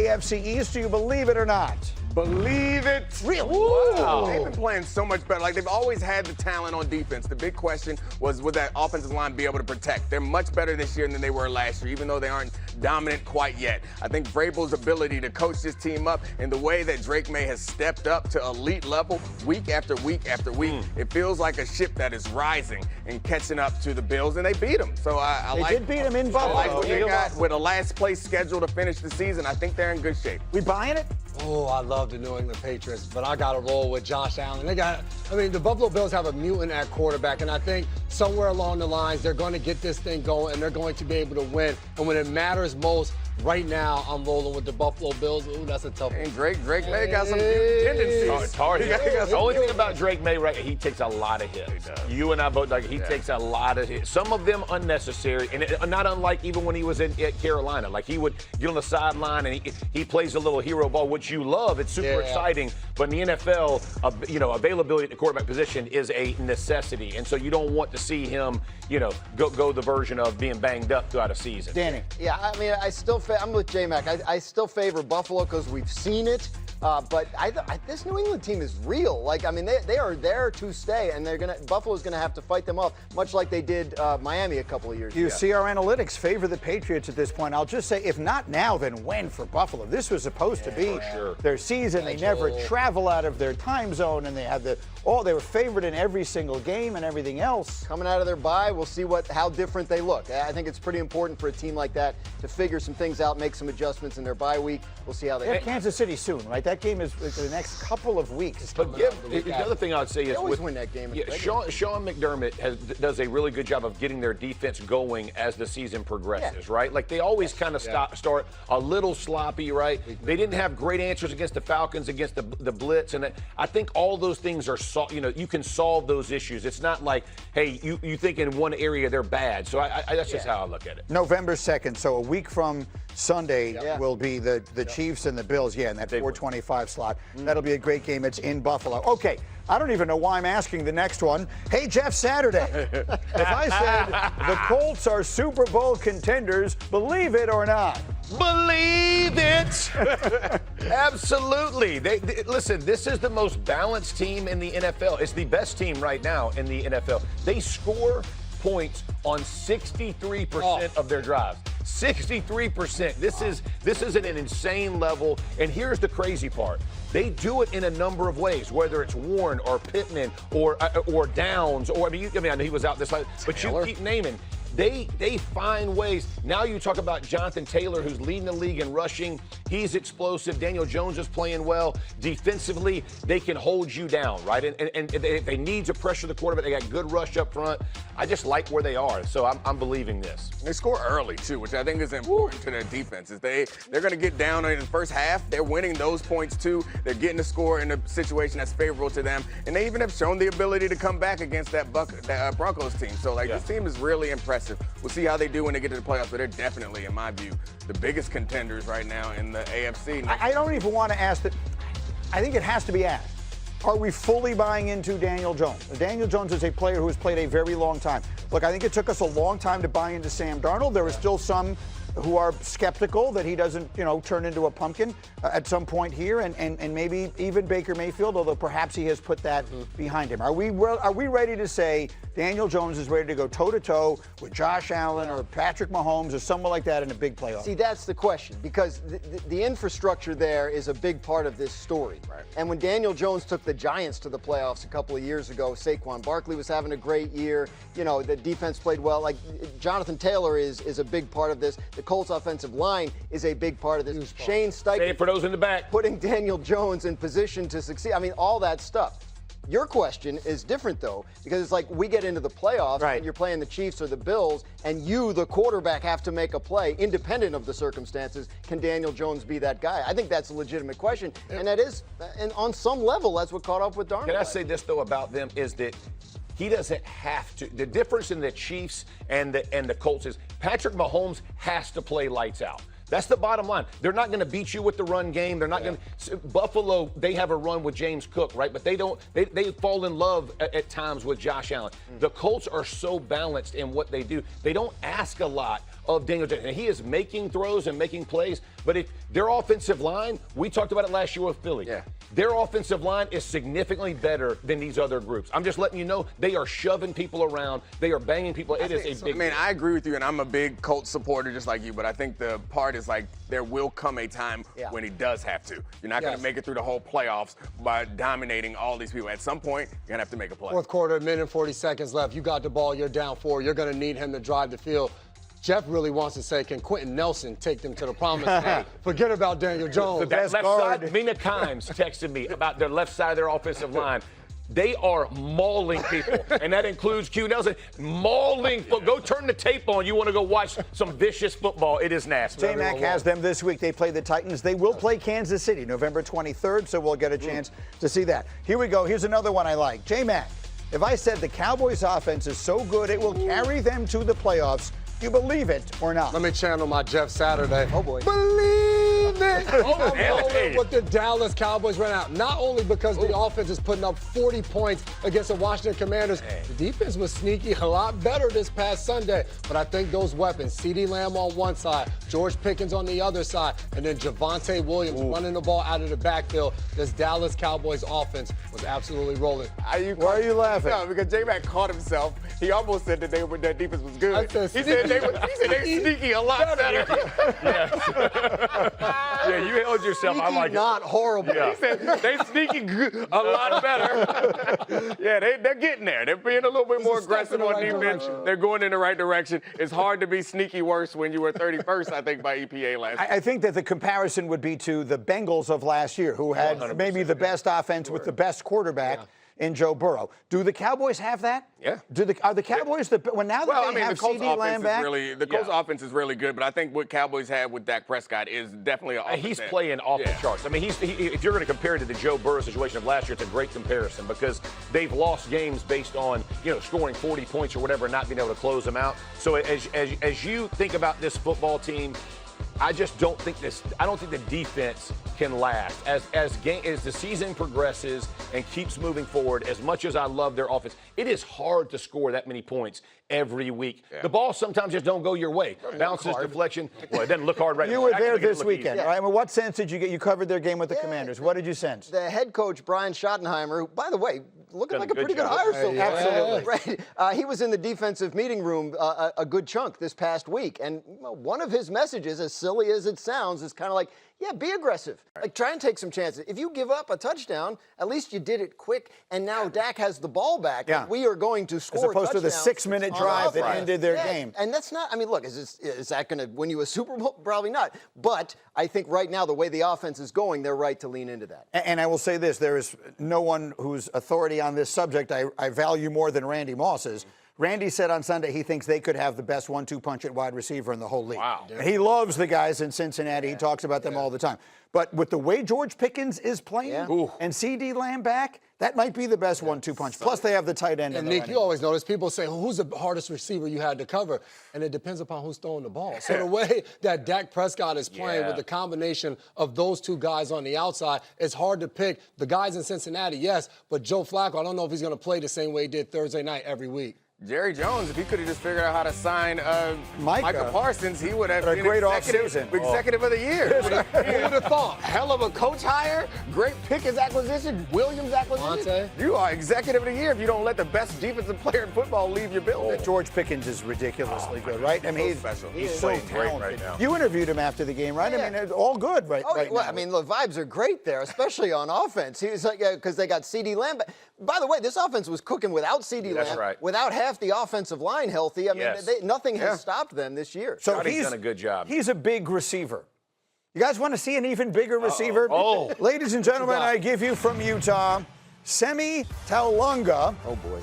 AFC East. Do you believe it or not? Believe it. Really? Wow. They've been playing so much better. Like, they've always had the talent on defense. The big question was, would that offensive line be able to protect? They're much better this year than they were last year, even though they aren't dominant quite yet. I think Vrabel's ability to coach this team up in the way that Drake May has stepped up to elite level week after week after week, it feels like a ship that is rising and catching up to the Bills, and they beat them. So They did beat them in Buffalo. I like what they got with a last place schedule to finish the season. I think they're in good shape. We buying it? Oh, I love the New England Patriots, but I got to roll with Josh Allen. The Buffalo Bills have a mutant at quarterback, and I think somewhere along the lines they're going to get this thing going, and they're going to be able to win. And when it matters most, right now, I'm rolling with the Buffalo Bills. Ooh, that's a tough one. And Drake May got some tendencies. It's hard. The only thing about Drake May, right, he takes a lot of hits. You and I both, he takes a lot of hits. Some of them unnecessary, and not unlike even when he was at Carolina. Like, he would get on the sideline, and he plays a little hero ball, which you love. It's super exciting. But in the NFL, availability at the quarterback position is a necessity. And so you don't want to see him, go the version of being banged up throughout a season. Danny. Yeah, I mean, I'm with J-Mac. I still favor Buffalo because we've seen it. But this New England team is real. Like, I mean, they are there to stay, and Buffalo's gonna have to fight them off, much like they did Miami a couple of years ago. You see our analytics favor the Patriots at this point. I'll just say, if not now, then when for Buffalo? This was supposed to be their season. They never travel out of their time zone, and they had they were favored in every single game and everything else. Coming out of their bye, we'll see how different they look. I think it's pretty important for a team like that to figure some things out, make some adjustments in their bye week. We'll see how they have Kansas City soon, right? That game is the next couple of weeks. But the other thing I would say is, they always win that game. Sean McDermott does a really good job of getting their defense going as the season progresses, right? Like, they always kind of start a little sloppy, right? They didn't have great answers against the Falcons, against the blitz, and I think all those things are you can solve those issues. It's not like, hey, you think in one area they're bad. So that's just how I look at it. November 2nd, so a week from Sunday will be the Chiefs and the Bills, in that 4:25 slot. That'll be a great game. It's in Buffalo. Okay, I don't even know why I'm asking the next one. Hey, Jeff Saturday, if I said the Colts are Super Bowl contenders, believe it or not? Believe it! Absolutely. Listen, this is the most balanced team in the NFL. It's the best team right now in the NFL. They score points on 63% of their drives. 63%. This is an insane level. And here's the crazy part. They do it in a number of ways, whether it's Warren or Pittman or Downs, or I know he was out this night, but you keep naming. They find ways. Now you talk about Jonathan Taylor, who's leading the league in rushing. He's explosive. Daniel Jones is playing well. Defensively, they can hold you down, right? And if they need to pressure the quarterback, they got good rush up front. I just like where they are, so I'm believing this. They score early, too, which I think is important to their defenses. They're going to get down in the first half. They're winning those points, too. They're getting the score in a situation that's favorable to them. And they even have shown the ability to come back against that Broncos team. So, this team is really impressive. We'll see how they do when they get to the playoffs, but they're definitely, in my view, the biggest contenders right now in the AFC. I don't even want to ask that. I think it has to be asked. Are we fully buying into Daniel Jones? Daniel Jones is a player who has played a very long time. Look, I think it took us a long time to buy into Sam Darnold. There are still some who are skeptical that he doesn't, turn into a pumpkin at some point here, and maybe even Baker Mayfield, although perhaps he has put that behind him. Are we ready to say Daniel Jones is ready to go toe-to-toe with Josh Allen or Patrick Mahomes or someone like that in a big playoff? See, that's the question, because the infrastructure there is a big part of this story. Right. And when Daniel Jones took the Giants to the playoffs a couple of years ago, Saquon Barkley was having a great year. The defense played well. Like, Jonathan Taylor is a big part of this. The Colts offensive line is a big part of this. Shane Steichen, say it for those in the back, putting Daniel Jones in position to succeed. I mean, all that stuff. Your question is different, though, because it's like we get into the playoffs and you're playing the Chiefs or the Bills, and you, the quarterback, have to make a play independent of the circumstances. Can Daniel Jones be that guy? I think that's a legitimate question, and that is, and on some level, that's what caught up with Darnold. Can I say this, though, about them is that he doesn't have to. The difference in the Chiefs and the Colts is Patrick Mahomes has to play lights out. That's the bottom line. They're not going to beat you with the run game. They're not going to. Buffalo, they have a run with James Cook, right? But they don't. They fall in love at times with Josh Allen. The Colts are so balanced in what they do. They don't ask a lot of Daniel Jones. And he is making throws and making plays. But if their offensive line, we talked about it last year with Philly. Yeah. Their offensive line is significantly better than these other groups. I'm just letting you know they are shoving people around. They are banging people. It is a big. I mean, I agree with you, and I'm a big Colts supporter just like you. But I think the part is like there will come a time when he does have to. You're not going to make it through the whole playoffs by dominating all these people. At some point, you're going to have to make a play. Fourth quarter, a minute and 40 seconds left. You got the ball. You're down 4. You're going to need him to drive the field. Jeff really wants to say, can Quentin Nelson take them to the promised land? Forget about Daniel Jones. The best left side, Mina Kimes texted me about their left side of their offensive line. They are mauling people, and that includes Q Nelson. Mauling. Go turn the tape on. You want to go watch some vicious football. It is nasty. J-Mac has them this week. They play the Titans. They will play Kansas City November 23rd, so we'll get a chance to see that. Here we go. Here's another one I like. J-Mac, if I said the Cowboys offense is so good it will carry them to the playoffs, you believe it or not? Let me channel my Jeff Saturday. Oh, boy. Believe it. Hey. What the Dallas Cowboys ran out. Not only because the offense is putting up 40 points against the Washington Commanders, the defense was sneaky a lot better this past Sunday. But I think those weapons, CeeDee Lamb on one side, George Pickens on the other side, and then Javonte Williams running the ball out of the backfield, this Dallas Cowboys offense was absolutely rolling. Why are you laughing? No, because J-Mac caught himself. He almost said that that defense was good. I said He said they sneaky a lot better. Yeah, you held yourself. I like it. Not horrible. He said they sneaky a lot better. Yeah, they're getting there. They're being a little bit more aggressive on defense. They're going in the right direction. It's hard to be sneaky worse when you were 31st, I think, by EPA last year. I think that the comparison would be to the Bengals of last year, who had maybe the best offense with the best quarterback in Joe Burrow. Do the Cowboys have that? Yeah. Are the Cowboys the now that they have the Colts CeeDee Lamb back? the Colts offense is really good, but I think what Cowboys have with Dak Prescott is definitely an offense. He's playing off the charts. I mean, if you're going to compare it to the Joe Burrow situation of last year, it's a great comparison because they've lost games based on scoring 40 points or whatever and not being able to close them out. So as you think about this football team, I just don't think I don't think the defense can last. As the season progresses and keeps moving forward, as much as I love their offense, it is hard to score that many points every week. Yeah. The ball sometimes just don't go your way. Bounces, deflection. Well, it doesn't look hard right now. You were there this weekend, right? I mean, what sense did you get? You covered their game with the Commanders. What did you sense? The head coach, Brian Schottenheimer, who, by the way, looking like a pretty good job. hire so far. Absolutely. Right. He was in the defensive meeting room a good chunk this past week. And one of his messages, as silly as it sounds, is kind of like, yeah, be aggressive. Like, try and take some chances. If you give up a touchdown, at least you did it quick, and now Dak has the ball back. Yeah. We are going to score as opposed to the touchdowns 6-minute drive that ended their game. And that's not, I mean, look, is that going to win you a Super Bowl? Probably not. But I think right now, the way the offense is going, they're right to lean into that. And I will say this, there is no one whose authority on this subject I value more than Randy Moss's. Randy said on Sunday he thinks they could have the best 1-2 punch at wide receiver in the whole league. Wow. And he loves the guys in Cincinnati. He talks about them all the time. But with the way George Pickens is playing and CeeDee Lamb back, that might be the best 1-2 punch. Plus, they have the tight end. And Nick, you always notice people say, who's the hardest receiver you had to cover? And it depends upon who's throwing the ball. So the way that Dak Prescott is playing with the combination of those two guys on the outside, it's hard to pick. The guys in Cincinnati, yes, but Joe Flacco, I don't know if he's going to play the same way he did Thursday night every week. Jerry Jones, if he could have just figured out how to sign Micah Parsons, he would have been great executive of the year. Who would have thought? Hell of a coach hire, great Pickens acquisition, Williams acquisition. Monte. You are executive of the year if you don't let the best defensive player in football leave your building. George Pickens is ridiculously good, right? I mean, he's so playing great talented. right now. You interviewed him after the game, right? I mean, it's all good right now. I mean, the vibes are great there, especially on offense. He was like, because they got CeeDee Lamb. By the way, this offense was cooking without CeeDee Lamb, without half the offensive line healthy. I mean, nothing has stopped them this year. So he's done a good job. He's a big receiver. You guys want to see an even bigger receiver? Oh. Ladies and gentlemen, I give you from Utah, Semi Talunga. Oh, boy.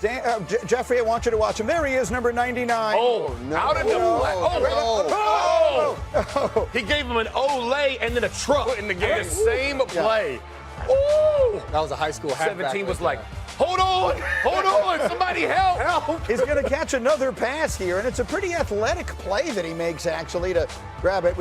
Jeffrey, I want you to watch him. There he is, number 99. Oh, no. Out of the Oh. He gave him an Olay and then a truck in the game. The same play. Ooh. That was a high school halfback. 17 was like, hold on, somebody help. He's going to catch another pass here, and it's a pretty athletic play that he makes, actually, to grab it.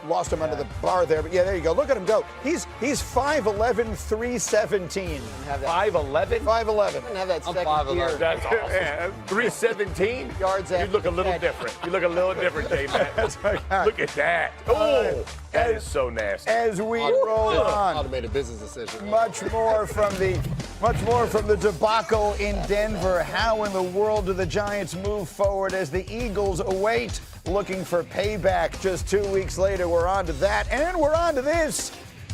lost him under the bar there. But yeah, there you go. Look at him go. He's 5'11", 317. 5'11"? 5'11". Doesn't have that I'm second 5'11". gear. That's awesome. 317? Yards You after look a the little catch. different. You look a little different, J-Mac. Look at that. Oh, that is so nasty. As we roll on. Automated business decision. Much more from the debacle in Denver. How in the world do the Giants move forward as the Eagles await, looking for payback? Just 2 weeks later, we're on to that, and we're on to this.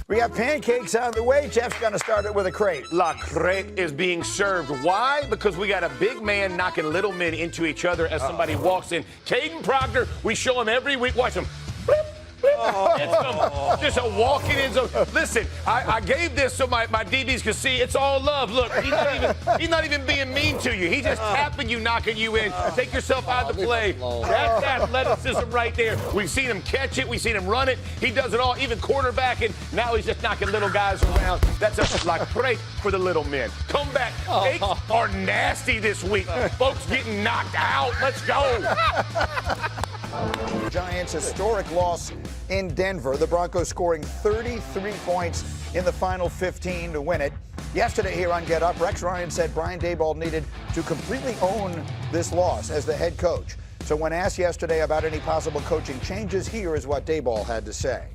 We got pancakes on the way. Jeff's going to start it with a crate. La crate is being served. Why? Because we got a big man knocking little men into each other as somebody walks in. Caden Proctor, we show him every week. Watch him. Blip, blip. It's just a walking in zone. Listen, I gave this so my DBs could see it's all love. Look, he's not even being mean to you. He's just tapping you, knocking you in. Take yourself out of the play. That's athleticism right there. We've seen him catch it. We've seen him run it. He does it all, even quarterbacking. Now he's just knocking little guys around. That's a la crate for the little men. Come back. Cakes are nasty this week. Folks getting knocked out. Let's go. Giants' historic loss in Denver. The Broncos scoring 33 points in the final 15 to win it. Yesterday here on Get Up, Rex Ryan said Brian Daboll needed to completely own this loss as the head coach. So when asked yesterday about any possible coaching changes, here is what Daboll had to say.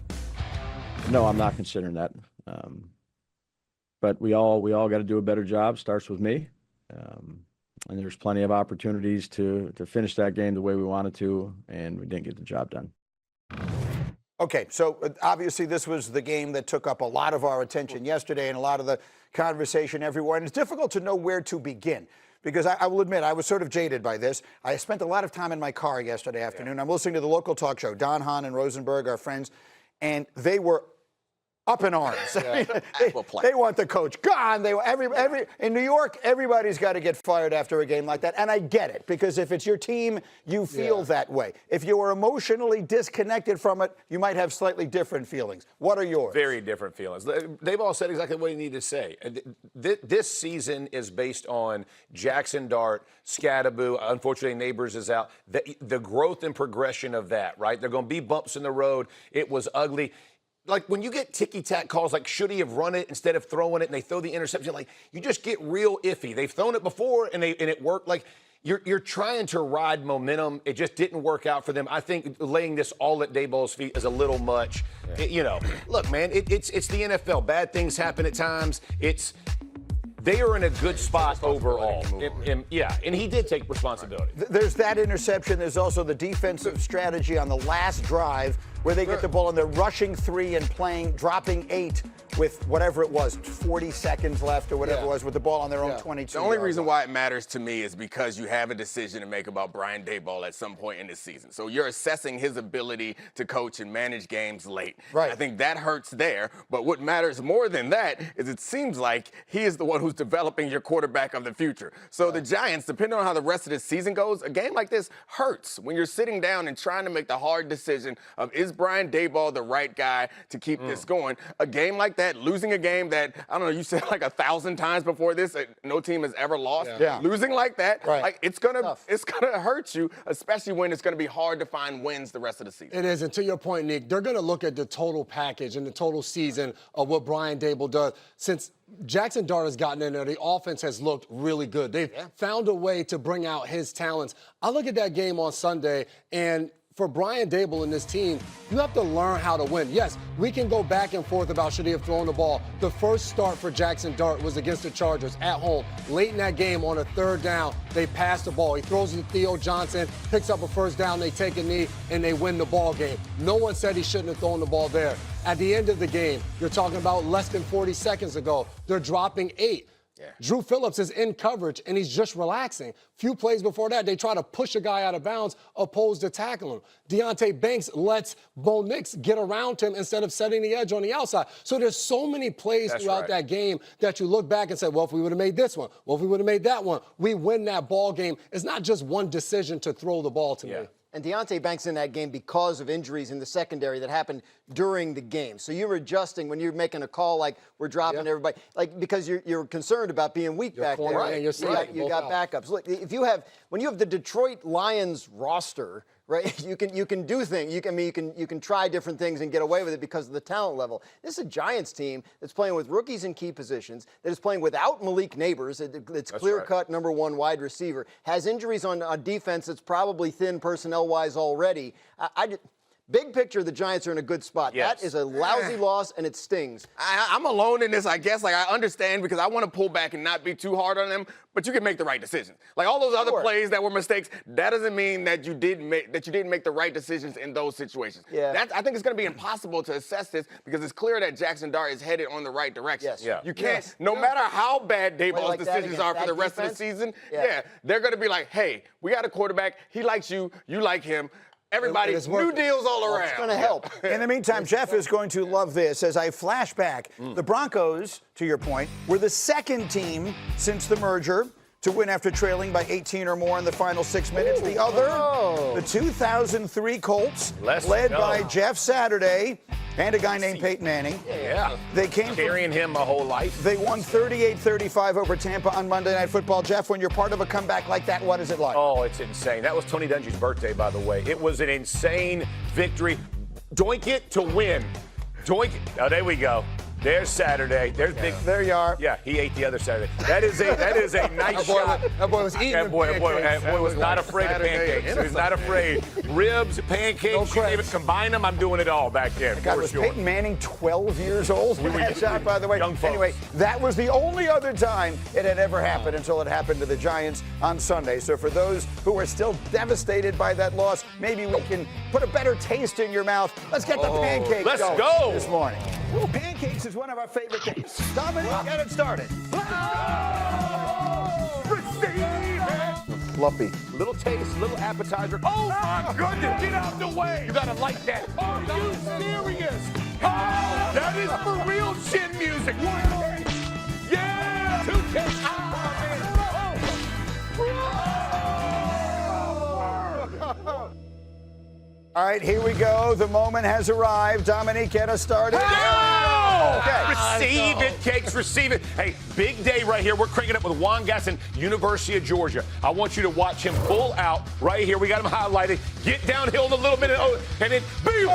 No, I'm not considering that. But we all got to do a better job. Starts with me. And there's plenty of opportunities to finish that game the way we wanted to, and we didn't get the job done. Okay, so obviously this was the game that took up a lot of our attention yesterday and a lot of the conversation everywhere. And it's difficult to know where to begin because I will admit I was sort of jaded by this. I spent a lot of time in my car yesterday afternoon. I'm listening to the local talk show, Don Hahn and Rosenberg, our friends, and they were up in arms. They want the coach gone. They in New York, everybody's got to get fired after a game like that, and I get it because if it's your team, you feel that way. If you are emotionally disconnected from it, you might have slightly different feelings. What are yours? Very different feelings. They've all said exactly what you need to say. This season is based on Jackson Dart, Scadaboo. Unfortunately, Neighbors is out. The growth and progression of that, right? There are going to be bumps in the road. It was ugly. Like when you get ticky-tack calls, like should he have run it instead of throwing it, and they throw the interception, like you just get real iffy. They've thrown it before, and it worked. Like you're trying to ride momentum. It just didn't work out for them. I think laying this all at Daboll's feet is a little much. Yeah. Look, man, it's the NFL. Bad things happen at times. They are in a good spot overall. And he did take responsibility. There's that interception. There's also the defensive strategy on the last drive where they get the ball and they're rushing 3 and dropping 8 with whatever it was, 40 seconds left or whatever it was with the ball on their own 22. The only reason why it matters to me is because you have a decision to make about Brian Daboll at some point in the season. So you're assessing his ability to coach and manage games late. Right. I think that hurts there. But what matters more than that is it seems like he is the one who's developing your quarterback of the future. So the Giants, depending on how the rest of this season goes, a game like this hurts when you're sitting down and trying to make the hard decision of is Brian Daboll the right guy to keep this going. A game like that, losing a game that, I don't know, you said like 1,000 times before this, no team has ever lost. Yeah. Losing like that, right. it's gonna hurt you, especially when it's gonna be hard to find wins the rest of the season. It is, and to your point, Nick, they're gonna look at the total package and the total season of what Brian Daboll does. Since Jackson Dart has gotten in there, the offense has looked really good. They've found a way to bring out his talents. I look at that game on Sunday, and for Brian Daboll and this team, you have to learn how to win. Yes, we can go back and forth about should he have thrown the ball. The first start for Jackson Dart was against the Chargers at home. Late in that game on a 3rd down, they pass the ball. He throws it to Theo Johnson, picks up a 1st down, they take a knee, and they win the ball game. No one said he shouldn't have thrown the ball there. At the end of the game, you're talking about less than 40 seconds ago, they're dropping 8. Drew Phillips is in coverage, and he's just relaxing. Few plays before that, they try to push a guy out of bounds opposed to tackling him. Deonte Banks lets Bo Nix get around him instead of setting the edge on the outside. So there's so many plays throughout that game that you look back and say, well, if we would have made this one, well, if we would have made that one, we win that ball game. It's not just one decision to throw the ball to me. And Deonte Banks in that game because of injuries in the secondary that happened during the game. So you were adjusting when you're making a call like we're dropping everybody, like because you're concerned about being weak back there. Right. You got backups. Look, when you have the Detroit Lions roster right? You can do things. You can try different things and get away with it because of the talent level. This is a Giants team that's playing with rookies in key positions, that is playing without Malik Neighbors. It's clear-cut number one wide receiver. Has injuries on defense that's probably thin personnel-wise already. Big picture, the Giants are in a good spot. Yes. That is a lousy loss, and it stings. I'm alone in this, I guess. Like, I understand because I want to pull back and not be too hard on them, but you can make the right decisions. Like, all those other plays that were mistakes, that doesn't mean that you didn't make the right decisions in those situations. Yeah. I think it's going to be impossible to assess this because it's clear that Jackson Dart is headed on the right direction. Yes. Yeah. You can't, no matter how bad Dayball's like that decisions are for against the that rest of the defense? season, Yeah. they're going to be like, hey, we got a quarterback. He likes you. You like him. Everybody, It's new working. deals all around. It's going to help. In the meantime, Jeff is going to love this. As I flash back, the Broncos, to your point, were the second team since the merger to win after trailing by 18 or more in the final 6 minutes. The other, the 2003 Colts, Let's led go. by Jeff Saturday and a guy named Peyton Manning. Yeah. They came Carrying him my whole life. They won 38-35 over Tampa on Monday Night Football. Jeff, when you're part of a comeback like that, what is it like? Oh, it's insane. That was Tony Dungy's birthday, by the way. It was an insane victory. Doink it to win. Doink it. Oh, there we go. There's Saturday. There's big. There you are. Yeah, he ate the other Saturday. That is a nice shot. That boy was eating That boy pancakes. was not afraid of pancakes. He was not afraid. Ribs, pancakes, you can even combine them. I'm doing it all back there. God, for was sure. Peyton Manning 12 years old when that shot, by the way? Young folks. Anyway, that was the only other time it had ever happened until it happened to the Giants on Sunday. So for those who are still devastated by that loss, maybe we can put a better taste in your mouth. Let's get the pancakes Let's going go. this morning. Ooh, pancakes is one of our favorite things. Dominic, get it started. Fluffy. Little taste, little appetizer. Oh my goodness, get out the way. You gotta like that. Are you serious? Oh, that is for real chin music. One cake. Yeah. Two cakes. All right, here we go. The moment has arrived. Dominic, get us started. Okay. Receive it, cakes, receive it. Hey, big day right here. We're cranking up with Juan Gasson, University of Georgia. I want you to watch him full out right here. We got him highlighted. Get downhill a little bit, and then boom,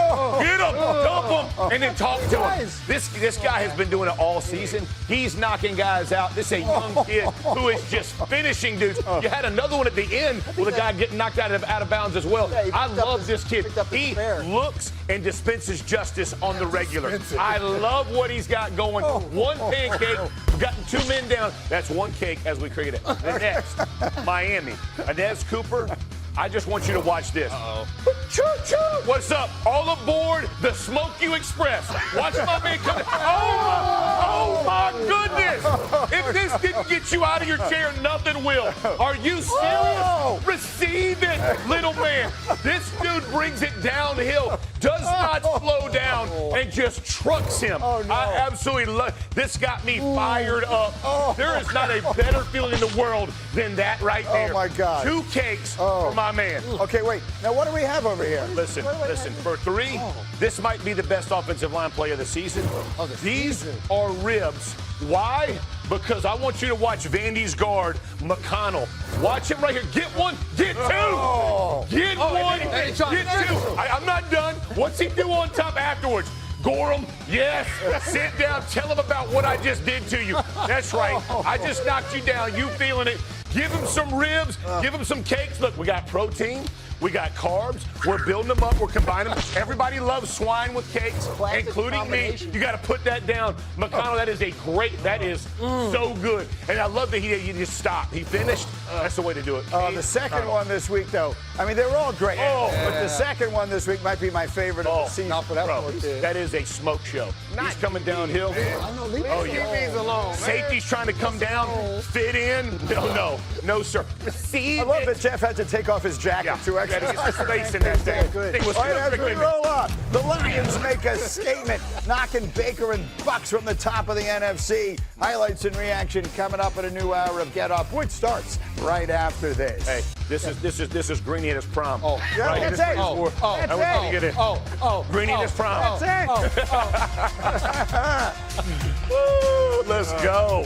get him, dump him, and then talk to him. This guy has been doing it all season. He's knocking guys out. This is a young kid who is just finishing dudes. You had another one at the end with a guy getting knocked out of bounds as well. I love this kid. He looks and dispenses justice on the regular. I love what he's got going. One pancake, we've gotten two men down. That's one cake as we create it. The next, Miami. Inez Cooper, I just want you to watch this. Choo-choo! What's up? All aboard the Smoke You Express. Watch my man come. Oh my goodness! If this didn't get you out of your chair, nothing will. Are you serious? Receive it, little man. This dude brings it downhill, does not slow down, and just trucks him. I absolutely love. This got me fired up. There is not a better feeling in the world than that right there. Oh my God! Two cakes for my man. Okay, wait. Now, what do we have over here? Listen. For three, this might be the best offensive line play of the season. These are ribs. Why? Because I want you to watch Vandy's guard, McConnell. Watch him right here. Get one, get two. Get one, get two. I'm not done. What's he do on top afterwards? Gorham, yes. Sit down. Tell him about what I just did to you. That's right. I just knocked you down. You feeling it? Give him some ribs. Give him some cakes. Look, we got protein. We got carbs. We're building them up. We're combining them. Everybody loves swine with cakes, Classic including me. You got to put that down. McConnell, that is that is so good. And I love that he just stopped. He finished. That's the way to do it. The second one this week, though, I mean, they were all great. But the second one this week might be my favorite of the season. Not for that poor kid. That is a smoke show. He's coming downhill. Oh, yeah. Alone, Safety's trying to come down, fit in. No, sir. Receive I love it. that Jeff had to take off his jacket to Got to exercise. get some space in that thing. Thing was All right, as we perfectly- roll on, the Lions make a statement, knocking Baker and Bucks from the top of the NFC. Highlights and reaction coming up in a new hour of Get Up, which starts right after this. Hey, this is Greeny at his prom. Yeah, Right, that's this it. is where- That's I want you to it. get it. Greeny at his prom. That's it. Woo, let's go.